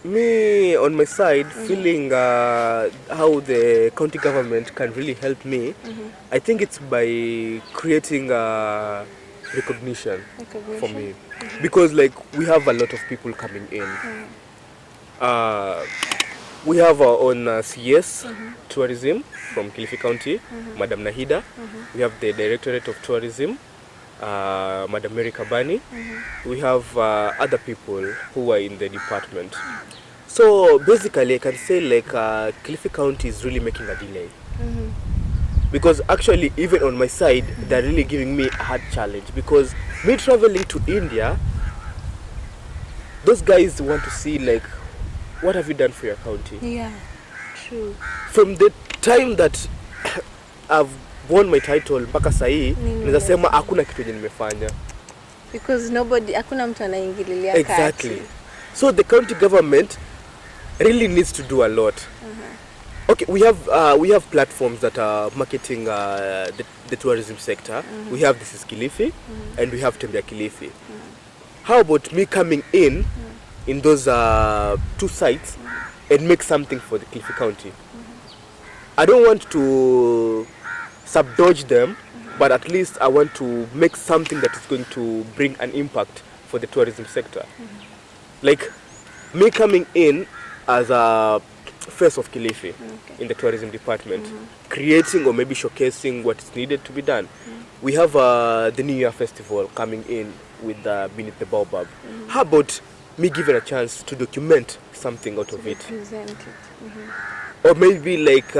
Me, on my side, feeling how the county government can really help me, I think it's by creating recognition for me. Because like we have a lot of people coming in. We have our own CS tourism from Kilifi County, Madam Nahida. We have the Directorate of Tourism, Madam Mary Kabani. We have other people who are in the department. So basically I can say like Kilifi County is really making a delay. Because actually even on my side, they're really giving me a hard challenge. Because me traveling to India, those guys want to see like, what have you done for your county? Yeah, true. From the time that I've won my title mpaka sahi, naweza sema hakuna kitu yenye nimefanya. Because hakuna mtu anaingililia exactly. kati. So the county government really needs to do a lot. Okay, we have platforms that are marketing the tourism sector. We have This is Kilifi and we have Tembea Kilifi. How about me coming in those two sites and make something for the Kilifi County? I don't want to subdodge them, but at least I want to make something that is going to bring an impact for the tourism sector. Like me coming in as a face of Kilifi in the tourism department, creating or maybe showcasing what is needed to be done. We have the New Year Festival coming in with Beneath the Baobab. How about me given a chance to document something out of it? Or maybe like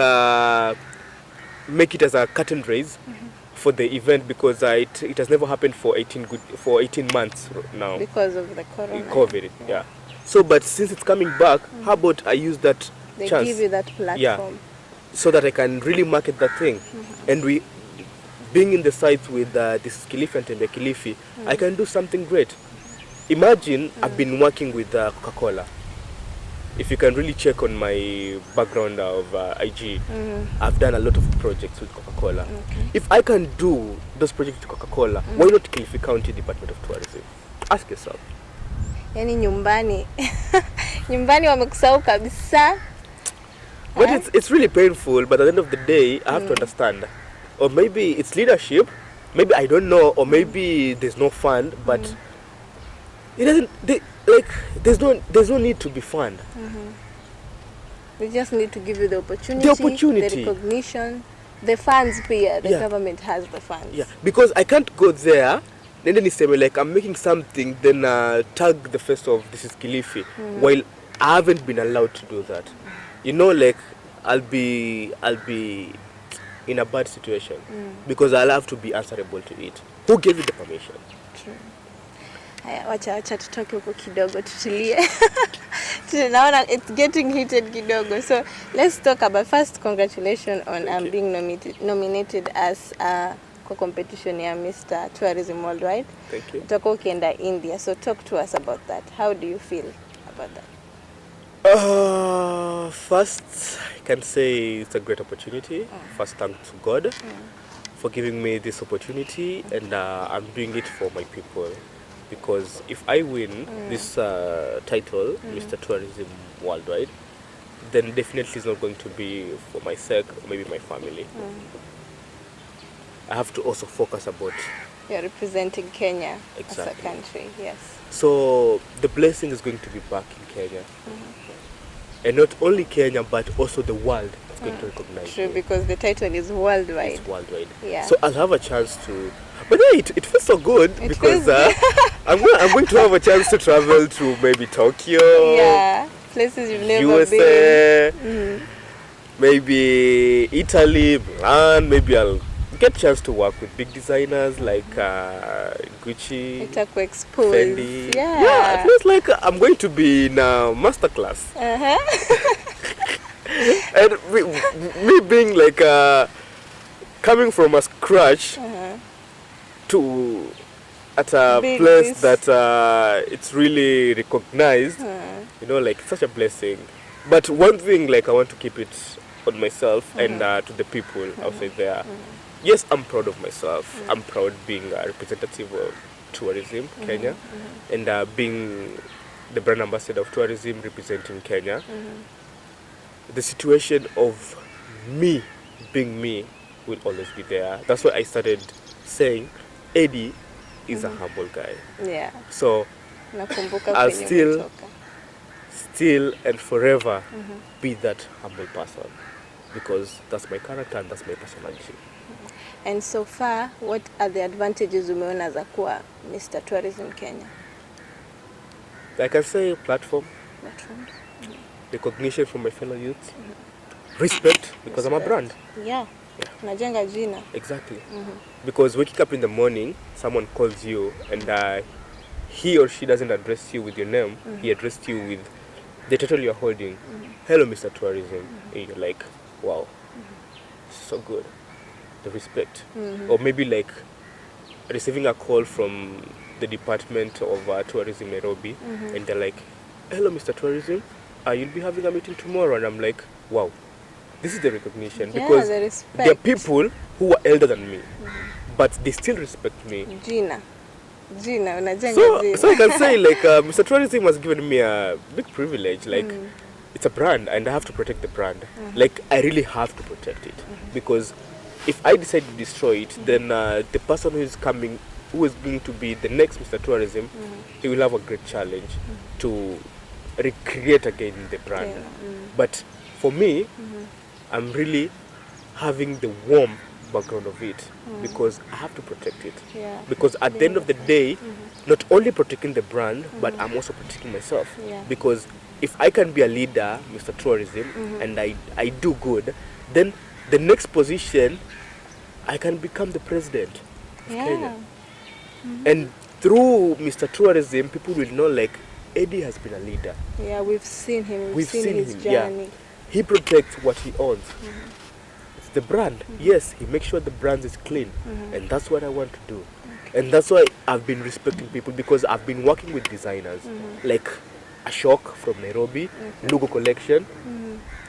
make it as a curtain raise for the event, because it has never happened for 18 months now. Because of the COVID, yeah. So, but since it's coming back, how about I use that they chance? Give you that platform. So that I can really market that thing. And we, being in the sites with This is Kilifi and Tembea Kilifi, I can do something great. Imagine I've been working with Coca-Cola. If you can really check on my background of IG, I've done a lot of projects with Coca-Cola. If I can do those projects with Coca-Cola, why not Kilifi County Department of Tourism? Ask yourself. Yani nyumbani wamekusahau kabisa. But it's really painful, but at the end of the day, I have to understand. Or maybe it's leadership, maybe I don't know, or maybe there's no fund, but it doesn't, there's no need to be fund. They just need to give you the opportunity, the recognition, the funds here. The government has the funds. Yeah, because I can't go there and then say like I'm making something, then tag the face of This is Kilifi, while I haven't been allowed to do that. You know, like I'll be in a bad situation because I'll have to be answerable to it. Who gave you the permission? True. Wacha tutoke huko kidogo tutulie. Tunaona it's getting heated kidogo. So let's talk about first, congratulations on being nominated as kwa competition ya Mr. Tourism Worldwide. Thank you. Utakuwa ukienda India. So talk to us about that. How do you feel about that? First, I can say it's a great opportunity. First, thanks to God for giving me this opportunity, and I'm doing it for my people. Because if I win this title, Mr. Tourism Worldwide, then definitely it's not going to be for my sake or maybe my family. I have to also focus about... You're representing Kenya as a Exactly. country, yes. So the blessing is going to be back in Kenya. And not only Kenya, but also the world is going to recognize True, me. because the title is worldwide. It's worldwide. Yeah. So I'll have a chance to... But yeah, it feels so good because I'm going to have a chance to travel to maybe Tokyo. Yeah, places you've never USA, been. Maybe Italy, Milan. Maybe I'll get a chance to work with big designers like Gucci, Fendi. Yeah. It feels like I'm going to be in a masterclass. And me being like coming from a scratch to at a place that it's really recognized, you know, like such a blessing. But one thing, like I want to keep it on myself and to the people outside there. Yes, I'm proud of myself. I'm proud being a representative of tourism, Kenya, and being the brand ambassador of tourism representing Kenya. The situation of me being me will always be there. That's why I started saying Eddie is a humble guy. Yeah. So Nakumbuka I'll kwenye still umetoka. and forever be that humble person, because that's my character and that's my personality. And so far, what are the advantages umeona za kuwa Mr. Tourism Kenya? I can say platforms, Platforms. recognition from my fellow youths, respect, because I'm a brand. Yeah. Unajenga jina. Exactly. Because waking up in the morning, someone calls you and he or she doesn't address you with your name, he addressed you with the title you're holding. Hello, Mr. Tourism. And you're like, wow, so good. The respect. Or maybe like receiving a call from the Department of Tourism Nairobi, and they're like, hello, Mr. Tourism, you'll be having a meeting tomorrow. And I'm like, wow, this is the recognition. Yeah, because the respect. there are people who are elder than me, but they still respect me. Jina, unajenga jina. So I can say like Mr. Tourism has given me a big privilege. Like it's a brand and I have to protect the brand. Like I really have to protect it, because if I decide to destroy it, then the person who is coming, who is going to be the next Mr. Tourism, he will have a great challenge to recreate again the brand. But for me, I'm really having the warm background of it, because I have to protect it. Yeah. Because at the end of the day, not only protecting the brand, but I'm also protecting myself. Yeah. Because if I can be a leader, Mr. Tourism, and I do good, then the next position, I can become the president of Kenya. And through Mr. Tourism, people will know like Eddie has been a leader. Yeah, we've seen him. We've seen his him, journey. yeah. He protects what he owns. It's the brand. Yes, he makes sure the brand is clean. And that's what I want to do. And that's why I've been respecting people, because I've been working with designers like Ashok from Nairobi, Lugo Collection.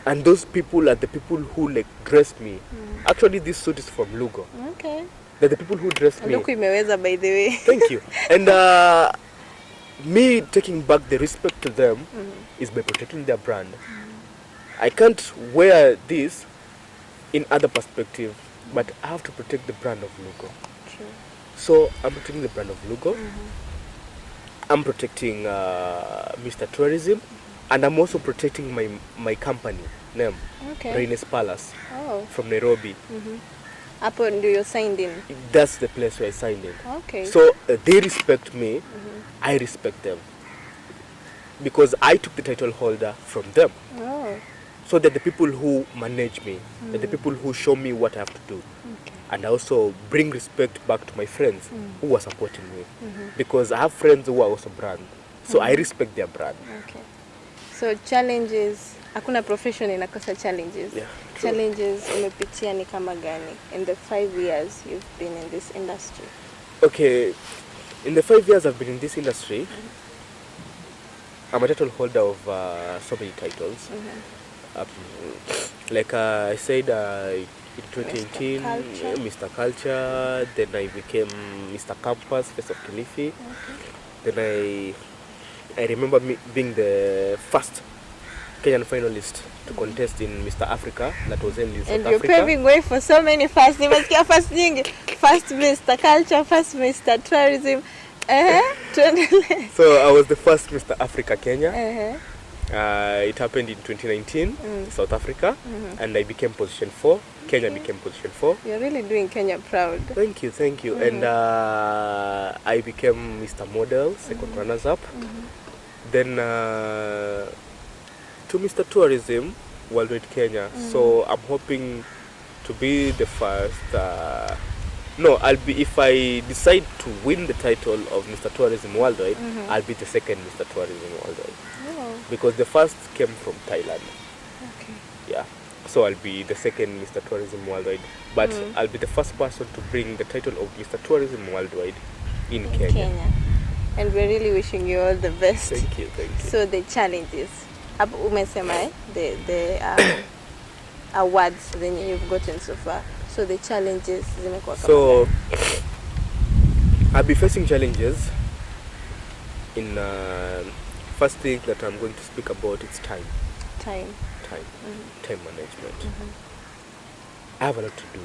And those people are the people who like dressed me. Actually, this suit is from Lugo. Okay. They're the people who dressed me. Look, imeweza, by the way. Thank you. And me taking back the respect to them is by protecting their brand. I can't wear this in other perspective, but I have to protect the brand of Lugo. True. So I'm protecting the brand of Lugo. I'm protecting Mr. Tourism, and I'm also protecting my company name, Raines Palace, from Nairobi. Hapo ndio you signed in. That's the place where I signed in. Okay. So they respect me, I respect them, because I took the title holder from them. Oh. So they're the people who manage me, they're the people who show me what I have to do. And I also bring respect back to my friends who are supporting me, because I have friends who are also brand. So I respect their brand. Okay. So challenges, hakuna profession inakosa challenges. Yeah, challenges umepitia ni kama gani in the 5 years you've been in this industry? Okay, in the 5 years I've been in this industry, I'm a title holder of so many titles. Like I said, in 2018, Mr. Culture, then I became Mr. Campus, Face of Kilifi. Then I remember me being the first Kenyan finalist to contest in Mr. Africa, that was held in South Africa. And you're paving way for so many firsts. Nimesikia first nyingi. First Mr. Culture, first Mr. Tourism. So I was the first Mr. Africa Kenya. It happened in 2019, South Africa, and I became position 4. Kenya became position 4. You're really doing Kenya proud. Thank you, thank you. And I became Mr. Model, second runners-up. Then to Mr. Tourism, Worldwide Kenya. So I'm hoping to be the first. No, I'll be, if I decide to win the title of Mr. Tourism Worldwide, I'll be the second Mr. Tourism Worldwide. Because the first came from Thailand. Okay. Yeah. So I'll be the second Mr. Tourism Worldwide. But I'll be the first person to bring the title of Mr. Tourism Worldwide in Kenya. And we're really wishing you all the best. Thank you, thank you. So the challenges, umesema the awards that you've gotten so far. So the challenges zimekuwa kama So I'll be facing challenges in first thing that I'm going to speak about is time. Time. Time management. I have a lot to do.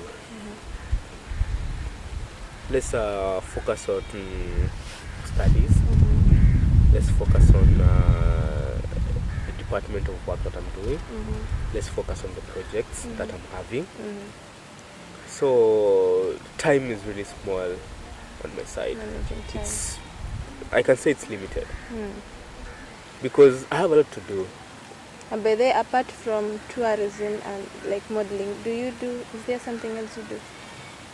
Let's focus on studies. Let's focus on the department of work that I'm doing. Let's focus on the projects that I'm having. So time is really small on my side. I can say it's limited because I have a lot to do. And by there, apart from tourism and like modeling, is there something else you do?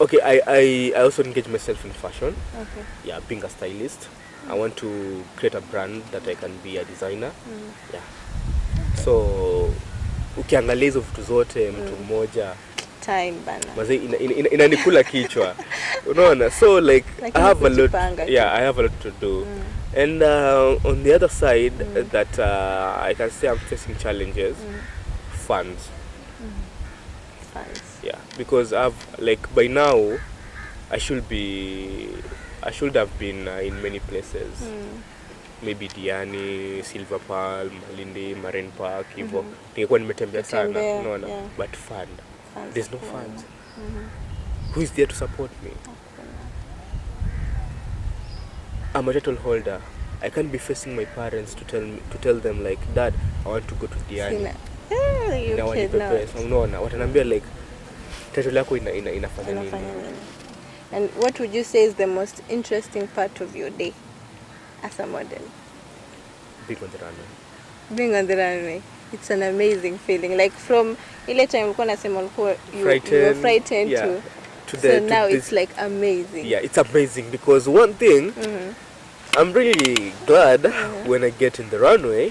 Okay, I also engage myself in fashion. Okay. Yeah, being a stylist. I want to create a brand that I can be a designer. Yeah. So ukiangalia hizo vitu zote mtu mmoja time bana. Maze inanikula kichwa. Unaona? So like I have a lot. Yeah, I have a lot to do. And on the other side that I can say I'm facing challenges, funds. Funds. Yeah, because by now I should have been in many places. Maybe Diani, Silver Palm, Malindi, Marine Park, hivyo. Ningekuwa nimetembea sana, unaona? But there's no funds. Who is there to support me? I'm a title holder. I can't be facing my parents to tell them like, Dad, I want to go to Diani. You cannot. Unaona, watanambia like title yako inafanya nini? And what would you say is the most interesting part of your day as a model? Being on the runway. Being on the runway. It's an amazing feeling. Like from ile time ulikuwa nasema ulikuwa you were frightened so now it's like amazing. Yeah, it's amazing because one thing I'm really glad when I get in the runway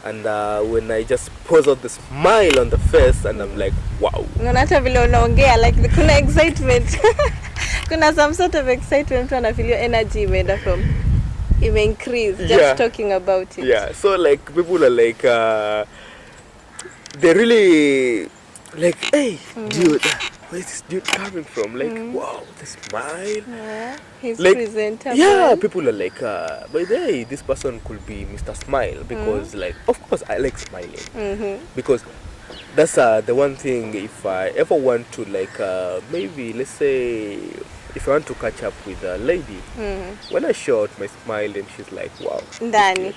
and when I just pose out the smile on the face and I'm like, wow. Unaona hata vile unaongea like kuna excitement. Kuna some sort of excitement mtu anafeel your energy ime increase just talking about it. Yeah, so like people are like they're really like, hey, dude, where is this dude coming from? Like, wow, the smile. Yeah, he's like, presentable. Yeah, people are like, by the way, this person could be Mr. Smile because, like, of course, I like smiling because that's the one thing. If I ever want to, like, maybe let's say, if I want to catch up with a lady, when I show out my smile, and she's like, wow, Dani.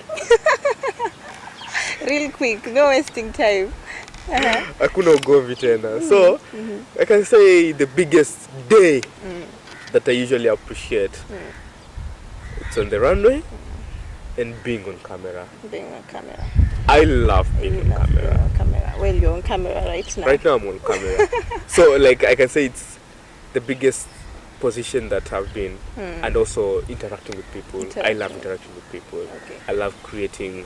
Real quick, no wasting time. Hakuna ugomvi tena. So I can say the biggest day that I usually appreciate it's on the runway and being on camera. Being on camera. I love being on camera. Well, you're on camera right now. Right now I'm on camera. So like I can say it's the biggest position that I've been and also interacting with people. I love interacting with people. Okay. I love creating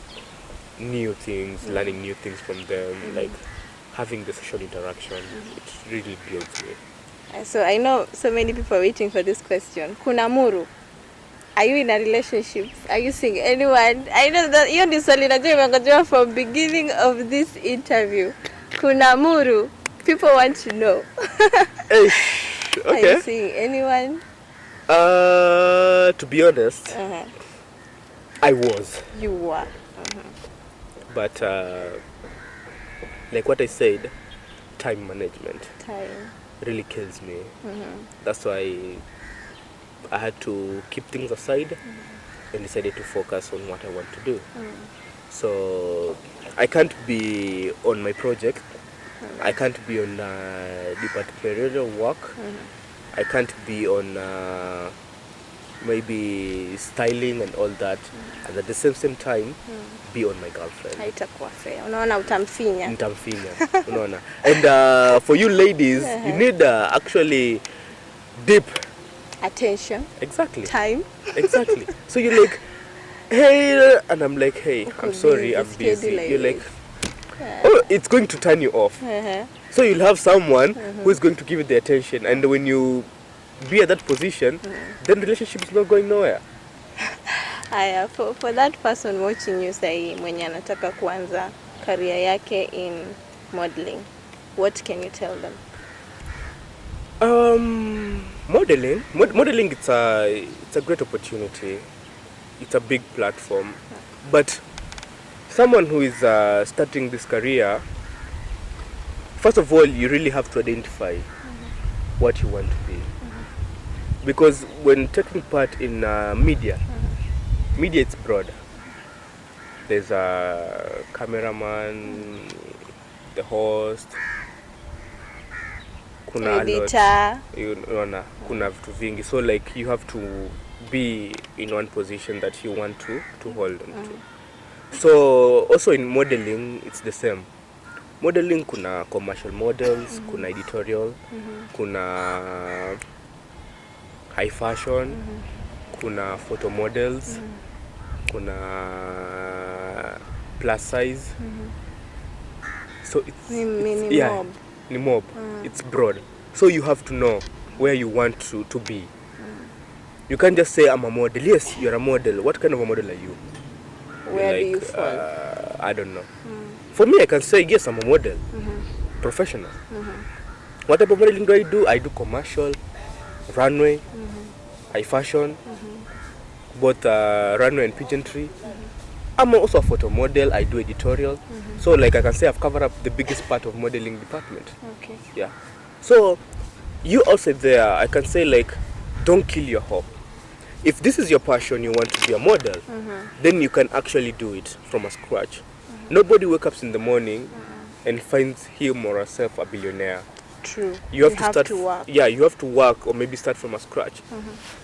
new things, learning new things from them, like having the social interaction. It really builds me. So I know so many people are waiting for this question. Kuna Muru, are you in a relationship? Are you seeing anyone? I know that you ni swali najua imengojewa from beginning of this interview. Kuna Muru, people want to know. Okay. Are you seeing anyone? To be honest, I was. You were. But like what I said, time management really kills me. That's why I had to keep things aside and decided to focus on what I want to do. So I can't be on my project. I can't be on departmental work. I can't be on maybe styling and all that, and at the same time be on my girlfriend. Haitakuwa fair. Unaona utamfinya. Nitamfinya. Unaona. And for you ladies, you need actually deep attention. Exactly. Time. Exactly. So you're like, hey, and I'm like, hey, I'm sorry, I'm busy. You're like, oh, it's going to turn you off. So you'll have someone who is going to give you the attention, and when you be at that position, then relationship is not going nowhere. For that person watching you say mwenye anataka kuanza career yake in modeling, what can you tell them? Modeling it's a great opportunity. It's a big platform, but someone who is starting this career, first of all, you really have to identify what you want to be. Because when taking part in media, media it's broad. There's a cameraman, the host, kuna editor, kuna vitu vingi. So like you have to be in one position that you want to hold on to. So also in modeling it's the same. Modeling kuna commercial models, kuna editorial, kuna high fashion, kuna photo models, kuna plus size. So it's ni mob. It's broad. So you have to know where you want to be. You can't just say I'm a model. Yes, you're a model. What kind of a model are you? Where do you fall? I don't know. For me, I can say yes, I'm a model. Professional. What type of modeling do I do? I do commercial, runway, high fashion, both runway and pageantry. I'm also a photo model. I do editorial. So like I can say I've covered up the biggest part of modeling department. Okay. Yeah. So you also there, I can say like, don't kill your hope. If this is your passion, you want to be a model, then you can actually do it from a scratch. Nobody wakes up in the morning and finds him or herself a billionaire. True. You have to work. Yeah, you have to work or maybe start from a scratch.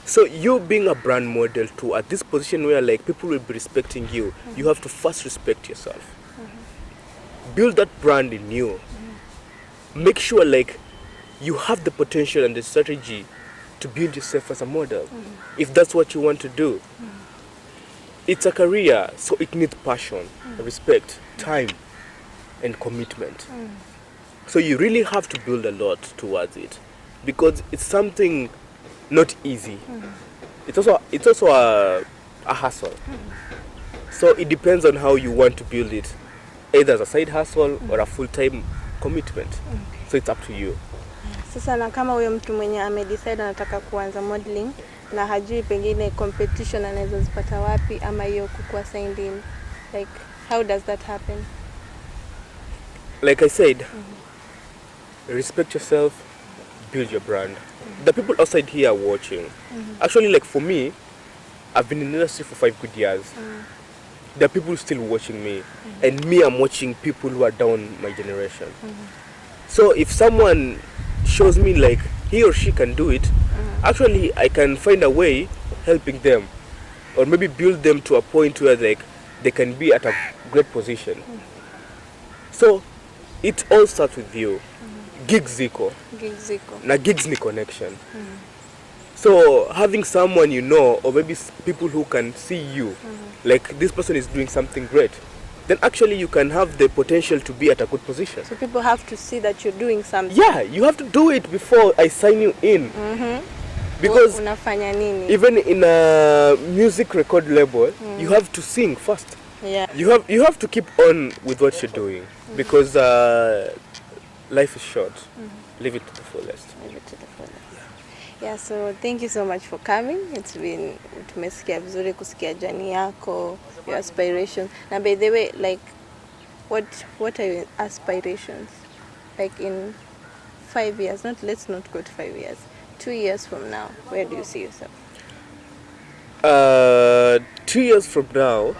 So you being a brand model too, at this position where like people will be respecting you, you have to first respect yourself. Build that brand in you. Make sure like you have the potential and the strategy to build yourself as a model. If that's what you want to do. It's a career, so it needs passion, respect, time, and commitment. So you really have to build a lot towards it, because it's something not easy. It's also a hustle. So it depends on how you want to build it, either as a side hustle or a full-time commitment. So it's up to you. Sasa na kama huyo mtu mwenye amedecide anataka kuanza modeling na hajui pengine competition anaweza zipata wapi ama hiyo kukua signed in, like how does that happen? Like I said, respect yourself, build your brand. The people outside here are watching. Actually, like for me, I've been in the industry for 5 good years. There are people still watching me, and me, I'm watching people who are down my generation. So if someone shows me like he or she can do it, actually I can find a way helping them, or maybe build them to a point where they can be at a great position. So it all starts with you. Gigs ziko. Na gigs ni connection. So having someone you know, or maybe people who can see you, like this person is doing something great, then actually you can have the potential to be at a good position. So people have to see that you're doing something. Yeah, you have to do it before I sign you in. Because unafanya nini? Even in a music record label, you have to sing first. Yeah. You have to keep on with what you're doing, because life is short. Live it to the fullest. Live it to the fullest. Yeah, so thank you so much for coming. It's been, tumesikia vizuri kusikia journey yako, your aspirations. Now by the way, like what are your aspirations? Like in 5 years, let's not go to 5 years. 2 years from now, where do you see yourself? 2 years from now,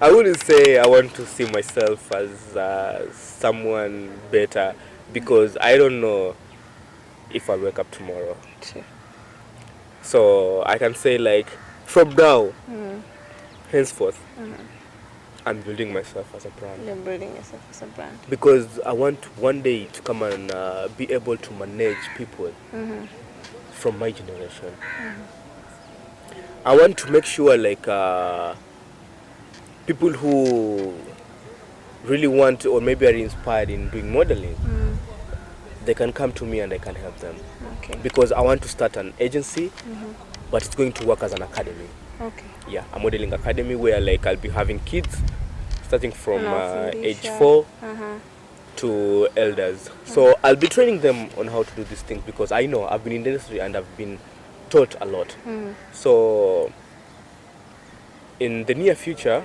I wouldn't say I want to see myself as someone better, because I don't know if I'll wake up tomorrow. Sure. So I can say like from now, henceforth, I'm building myself as a brand. You're building yourself as a brand. Because I want one day to come and be able to manage people from my generation. I want to make sure like people who really want or maybe are inspired in doing modeling, they can come to me and I can help them. Okay. Because I want to start an agency, but it's going to work as an academy. Okay. Yeah, a modeling academy where like I'll be having kids starting from age 4 to elders. So I'll be training them on how to do these things, because I know I've been in the industry and I've been taught a lot. So in the near future,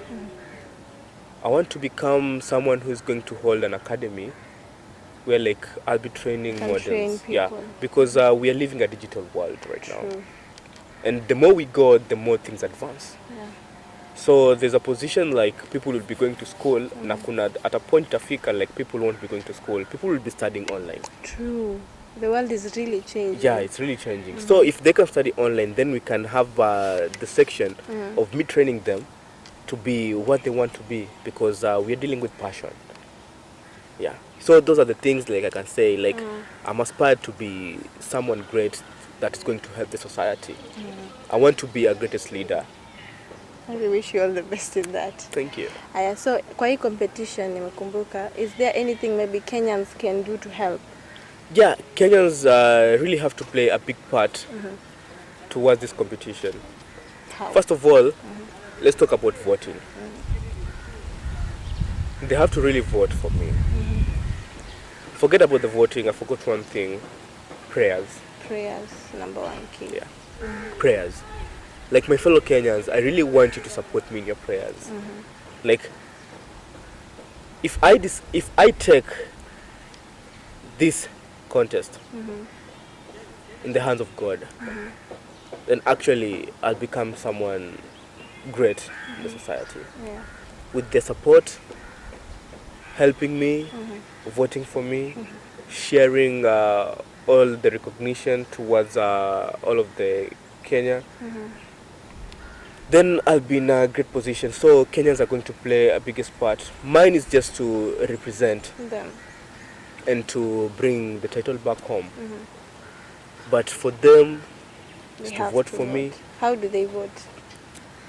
I want to become someone who's going to hold an academy where like I'll be training Can models. train Yeah, people. because we are living a digital world right now. And the more we go, the more things advance. Yeah. So there's a position like people will be going to school, na kuna at a point itafika like people won't be going to school. People will be studying online. True. The world is really changing. Yeah, it's really changing. So if they can study online, then we can have the section of me training them to be what they want to be, because we are dealing with passion. Yeah. So those are the things like I can say, like I'm aspired to be someone great that is going to help the society. I want to be a greatest leader. I really wish you all the best in that. Thank you. Aya, so kwa hii competition nimekumbuka, is there anything maybe Kenyans can do to help? Yeah, Kenyans really have to play a big part towards this competition. How? First of all, let's talk about voting. They have to really vote for me. Forget about the voting, I forgot one thing. Prayers. Prayers, number one key. Yeah. Prayers. Like my fellow Kenyans, I really want you to support me in your prayers. Like, if I take this contest in the hands of God, then actually I'll become someone great in the society. Yeah. With their support, helping me, voting for me, sharing all the recognition towards all of the Kenya, then I'll be in a great position. So Kenyans are going to play a biggest part. Mine is just to represent Them. and to bring the title back home. But for them They to have vote to for me, How do they vote?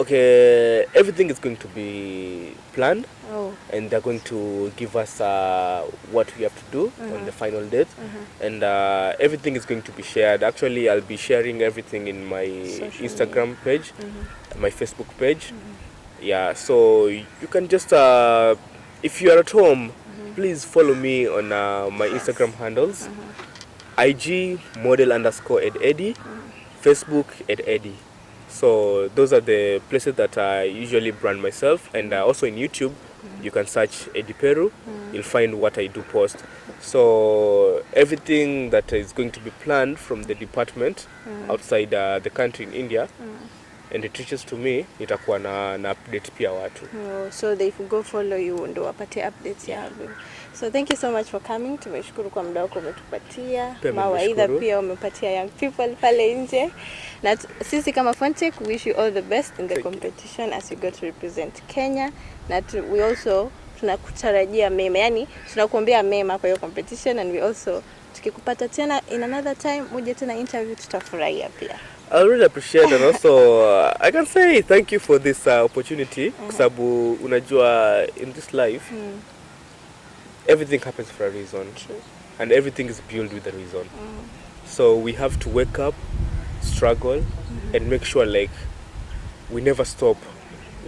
okay, everything is going to be planned. Oh. And they're going to give us what we have to do on the final date, and everything is going to be shared. Actually, I'll be sharing everything in my Social Instagram page, my Facebook page. Yeah, so you can just, if you are at home, please follow me on my Instagram handles, IG model_Eddie, Facebook @Eddie. So those are the places that I usually brand myself, and also in YouTube. You can search Eddie Peru, you'll find what I do post. So everything that is going to be planned from the department outside the country in India, and it reaches to me, itakuwa na update pia watu. Oh, so they go follow you ndo wapate updates ya album. So thank you so much for coming. Tumeshukuru kwa muda wako umetupatia. Mawaidha pia umepatia young people pale nje. Na sisi kama Fontech wish you all the best in the competition as you go to represent Kenya. Na we also tunakutarajia mema. Yani tunakuombea mema kwa hiyo competition, and we also tukikupata tena in another time uje tena interview tutafurahia pia. I really appreciate, and also I can say thank you for this opportunity, kwa sababu unajua in this life everything happens for a reason. True. And everything is built with a reason. So we have to wake up, struggle, and make sure like we never stop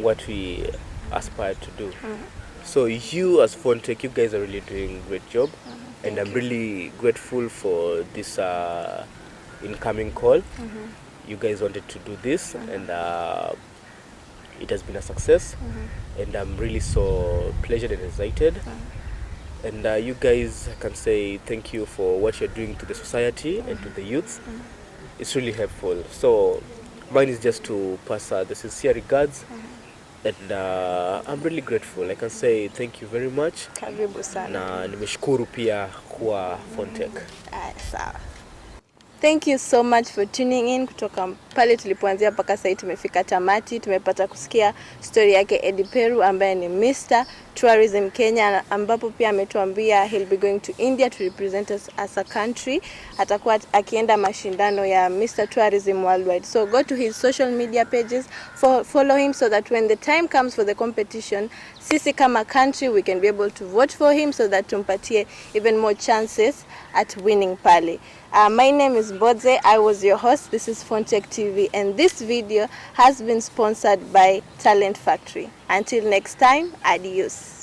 what we aspire to do. So you as Fontech, you guys are really doing a great job, and I'm really grateful for this incoming call. You guys wanted to do this, and it has been a success, and I'm really so pleasured and excited. And you guys can say thank you for what you're doing to the society and to the youths. It's really helpful. So mine is just to pass the sincere regards, and I'm really grateful. I can say thank you very much. Karibu sana. Na nimeshukuru pia kwa Fontech. Sawa. Thank you so much for tuning in. Kutoka pale tulipoanzia mpaka sasa tumefika tamati. Tumepata kusikia story yake Eddie Peru ambaye ni Mr. Tourism Kenya, ambapo pia ametuambia he'll be going to India to represent us as a country. Atakuwa akienda mashindano ya Mr. Tourism Worldwide. So go to his social media pages, follow him, so that when the time comes for the competition, sisi kama country we can be able to vote for him, so that tumpatie even more chances at winning pale. My name is Bodze. I was your host. This is Fontech TV, and this video has been sponsored by Talent Factory. Until next time, adios.